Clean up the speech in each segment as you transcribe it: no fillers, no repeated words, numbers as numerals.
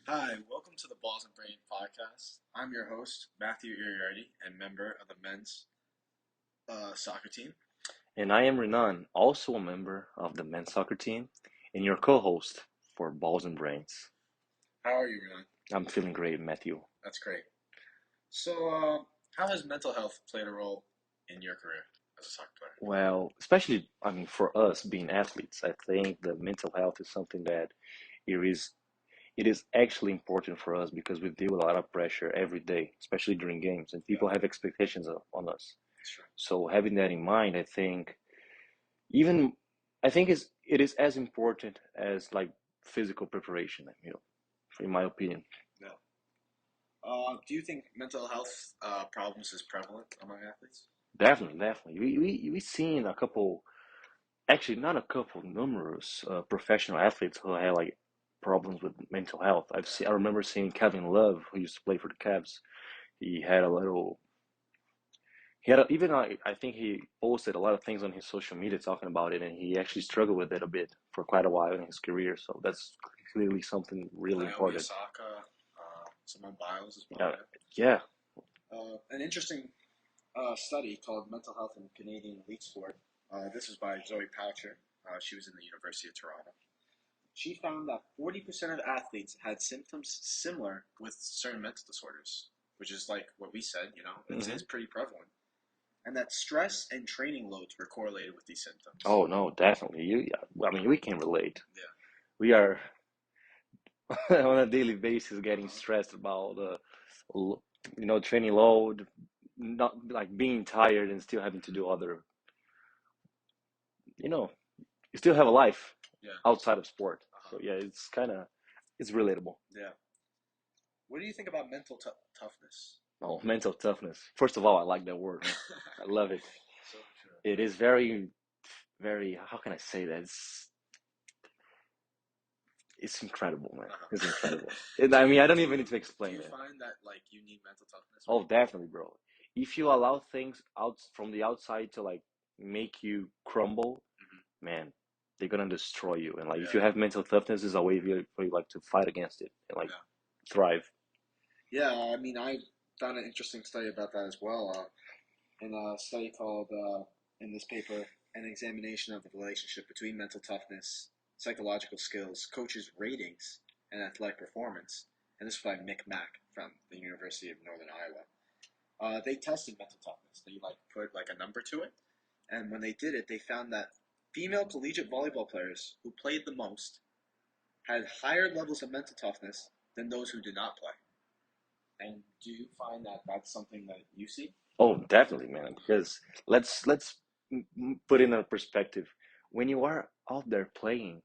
Hi, welcome to the Balls and Brain podcast. I'm your host, Matthew Iriardi, and member of the men's soccer team. And I am Renan, also a member of the men's soccer team, and your co-host for Balls and Brains. How are you, Renan? I'm feeling great, Matthew. That's great. So, how has mental health played a role in your career as a soccer player? Well, especially, for us being athletes, I think the mental health is something that it is it is actually important for us because we deal with a lot of pressure every day, especially during games, and Yeah, people have expectations on us. that's true. So having that in mind, even I think it is as important as like physical preparation, in my opinion. Yeah. Do you think mental health problems is prevalent among athletes? Definitely, definitely. We seen a couple, actually not a couple, numerous professional athletes who had like problems with mental health. Yeah. I remember seeing Kevin Love, who used to play for the Cavs. He had a little, he had a, even I think he posted a lot of things on his social media talking about it, and he actually struggled with it a bit for quite a while in his career. So that's clearly something really Naomi important. Osaka, Simone Biles as well. Yeah, Yeah. yeah. An interesting study called Mental Health in Canadian Elite Sport. This was by Zoe Poucher. She was in the University of Toronto. She found that 40% of athletes had symptoms similar with certain mental disorders, which is like what we said, it's Hmm. pretty prevalent. And that stress and training loads were correlated with these symptoms. Oh no, definitely. We can relate. Yeah. We are on a daily basis getting Uh-huh. stressed about training load, not like being tired and still having to do other, you know, you still have a life Yeah. outside of sport. Uh-huh. So yeah, it's relatable. Yeah. What do you think about mental toughness? Oh, mental toughness. First of all, I like that word, man. I love it. So true. It is very, very, how can I say that? It's incredible, man. It's Uh-huh. incredible. I mean, I don't Do even need you to do explain you it. find that like you need mental toughness when Oh, you play? definitely, bro. If you allow things out from the outside to like make you crumble, Hmm. man, they're gonna destroy you. And like if Yeah. you have mental toughness, is a way for you like to fight against it and like Yeah. thrive. Yeah. I mean, I found an interesting study about that as well. In a study called, in this paper, an examination of the relationship between mental toughness, psychological skills, coaches' ratings, and athletic performance. And this was by Mick Mack from the University of Northern Iowa. They tested mental toughness. They like put like a number to it, and when they did it, they found that female collegiate volleyball players who played the most had higher levels of mental toughness than those who did not play. And do you find that that's something that you see? Oh, definitely, man. Because let's put in a perspective. When you are out there playing,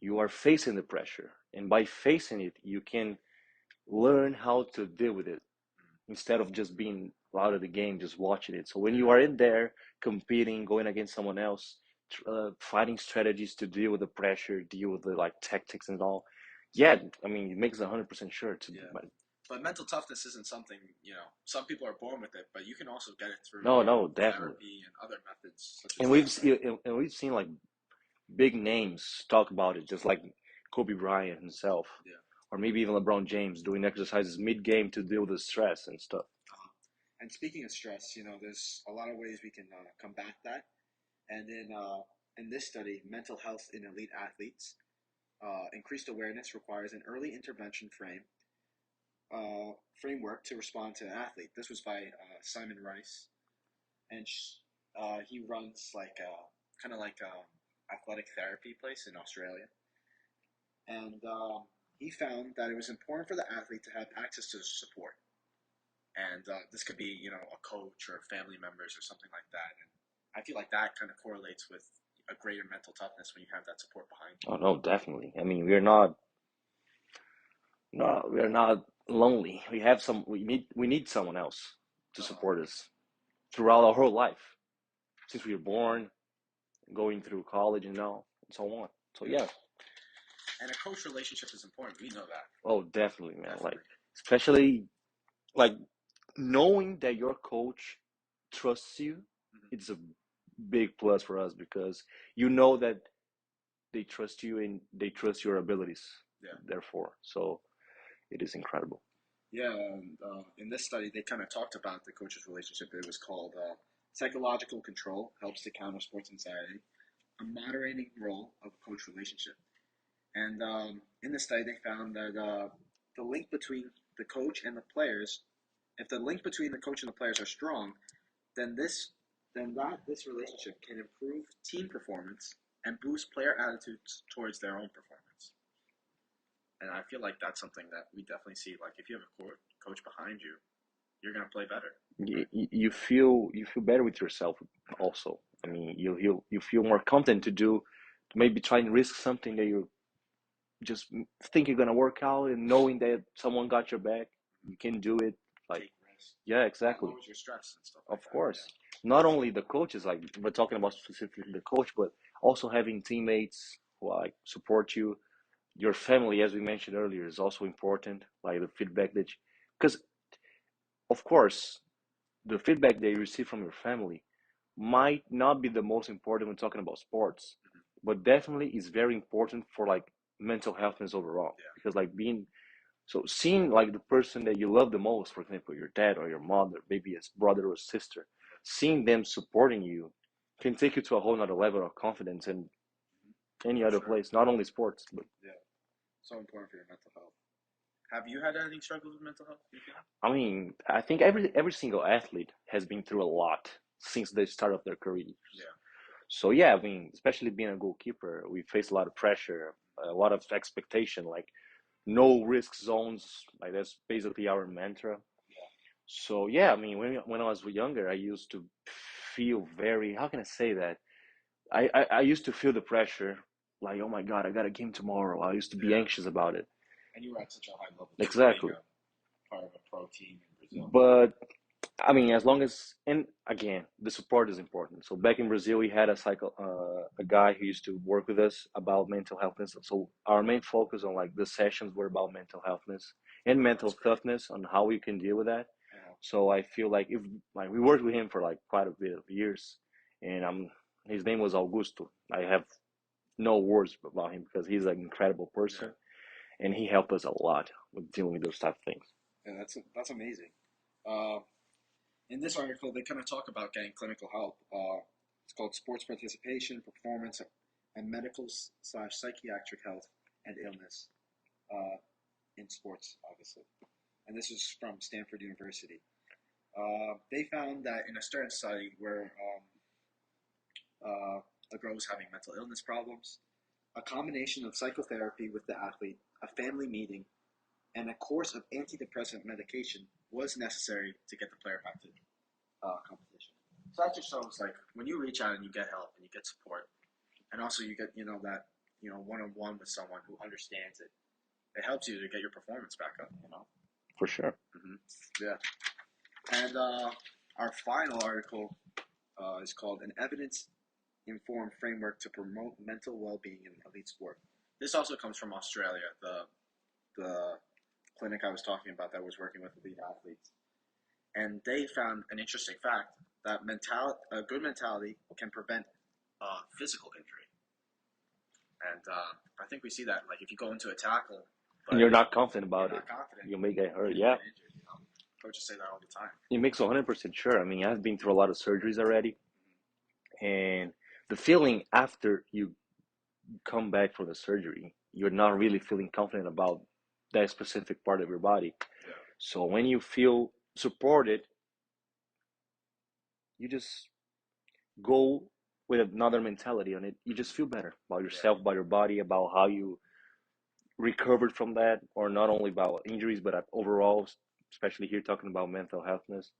you are facing the pressure, and by facing it, you can learn how to deal with it instead of just being out of the game, just watching it. So when you Yeah. are in there competing, going against someone else, finding strategies to deal with the pressure, deal with the like tactics and all, yeah, I mean, it makes 100% sure to. Yeah. But mental toughness isn't something, some people are born with it, but you can also get it through, No, no, definitely. therapy and other methods such as And that, right? we've seen like big names talk about it, just like Kobe Bryant himself, Yeah. or maybe even LeBron James doing exercises mid-game to deal with the stress and stuff. Uh-huh. And speaking of stress, there's a lot of ways we can combat that. And in this study, mental health in elite athletes, increased awareness requires an early intervention framework to respond to an athlete. This was by Simon Rice, and he runs like kind of like athletic therapy place in Australia. And he found that it was important for the athlete to have access to support, and this could be a coach or family members or something like that. And I feel like that kind of correlates with a greater mental toughness when you have that support behind you. Oh no, definitely. I mean, we're not no, we're not lonely. We need someone else to Uh-huh. support us throughout our whole life, since we were born, going through college and so on. So Yeah, yeah, and a coach relationship is important. We know that. oh definitely, man. Like Definitely. especially like knowing that your coach trusts you, Hmm. it's a big plus for us because you know that they trust you and they trust your abilities, Yeah. therefore. So It is incredible. Yeah, and in this study, they kind of talked about the coach's relationship. It was called psychological control helps to counter sports anxiety, a moderating role of a coach relationship. And in the study, they found that the link between the coach and the players, if the link between the coach and the players are strong, then this relationship can improve team performance and boost player attitudes towards their own performance. And I feel like that's something that we definitely see. Like if you have a coach behind you, you're gonna play better, You, right? you feel better with yourself also. I Yeah, mean, you feel more confident to do, to maybe try and risk something that you just think you're gonna work out, and knowing that someone got your back, you can do it. Like, take risks. yeah, That exactly. lowers your stress and stuff like Of that. course. Yeah, Not only the coaches, like we're talking about specifically the coach, but also having teammates who like support you. Your family, as we mentioned earlier, is also important. Like the feedback that, because of course, the feedback that you receive from your family might not be the most important when talking about sports, but definitely is very important for like mental healthness overall. yeah, Because like being so seeing like the person that you love the most, for example, your dad or your mother, maybe a brother or sister, seeing them supporting you can take you to a whole nother level of confidence in any for other sure. place, not only sports, but Yeah, so important for your mental health. Have you had any struggles with mental health? You feel? I mean, I think every single athlete has been through a lot since the start of their careers. Yeah, So yeah, I mean, especially being a goalkeeper, we face a lot of pressure, a lot of expectation, like no risk zones. Like that's basically our mantra. yeah, So yeah, I mean, when I was younger, I used to feel very, how can I say that? I used to feel the pressure, like, oh my God, I got a game tomorrow. I used to be yeah. anxious about it. And you were at such a high level too, being Exactly. a part of a pro team in Brazil. But I mean, as long as, and again, the support is important. So back in Brazil, we had a guy who used to work with us about mental healthness. So our main focus on like the sessions were about mental healthness and Oh, mental that's great. toughness on how we can deal with that. Uh-huh. So I feel like if like we worked with him for like quite a bit of years, and his name was Augusto. I have no words about him because he's an incredible Yeah, person, and he helped us a lot with dealing with those type of things. yeah, that's amazing. Uh, in this article, they kind of talk about getting clinical help. It's called Sports Participation, Performance, and Medical slash Psychiatric Health and Illness uh, in Sports, obviously. And this is from Stanford University. They found that in a certain study where a girl was having mental illness problems, a combination of psychotherapy with the athlete, a family meeting, and a course of antidepressant medication was necessary to get the player back to competition. So that just shows like when you reach out and you get help and you get support, and also you get that one on one with someone who understands it. It helps you to get your performance back up. For sure. Mm-hmm. Yeah. And our final article is called "An Evidence Informed Framework to Promote Mental Well-Being in Elite Sport." This also comes from Australia. The clinic I was talking about that was working with elite athletes, and they found an interesting fact that a good mentality can prevent physical injury. And I think we see that, like if you go into a tackle, And but you're not confident you're about it, not confident, you may get hurt. you can Yeah, get injured. Coaches say that all the time. it makes 100% sure. I mean, I've been through a lot of surgeries already, and the feeling after you come back from the surgery, you're not really feeling confident about that specific part of your body. Yeah, So when you feel supported, you just go with another mentality on it. You just feel better about yeah, yourself, about your body, about how you recovered from that, or not only about injuries, but overall, especially here talking about mental healthness.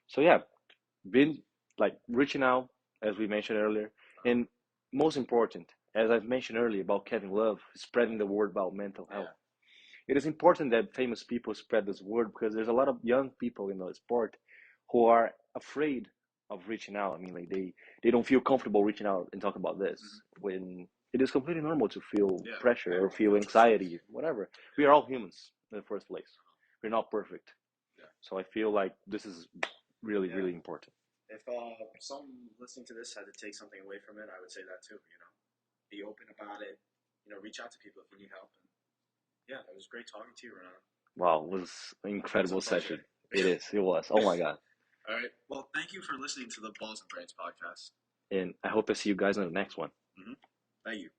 So yeah, been like reaching out, as we mentioned earlier, and most important, as I've mentioned earlier about Kevin Love, spreading the word about mental health. yeah, It is important that famous people spread this word because there's a lot of young people in the sport who are afraid of reaching out. I mean, like they don't feel comfortable reaching out and talking about this mm-hmm. when it is completely normal to feel Yeah. pressure or Everyone feel feels these things. anxiety, whatever. We Yeah, are all humans in the first place. We're not perfect. yeah, So I feel like this is really, yeah. really important. If someone listening to this had to take something away from it, I would say that too. Be open about it. Reach out to people if you need help. Yeah, it was great talking to you, Renan. Wow, it was an It's a incredible pleasure. session. It is. It was. Oh my God. All right. Well, thank you for listening to the Balls and Brains podcast. And I hope I see you guys on the next one. Mm-hmm. Thank you.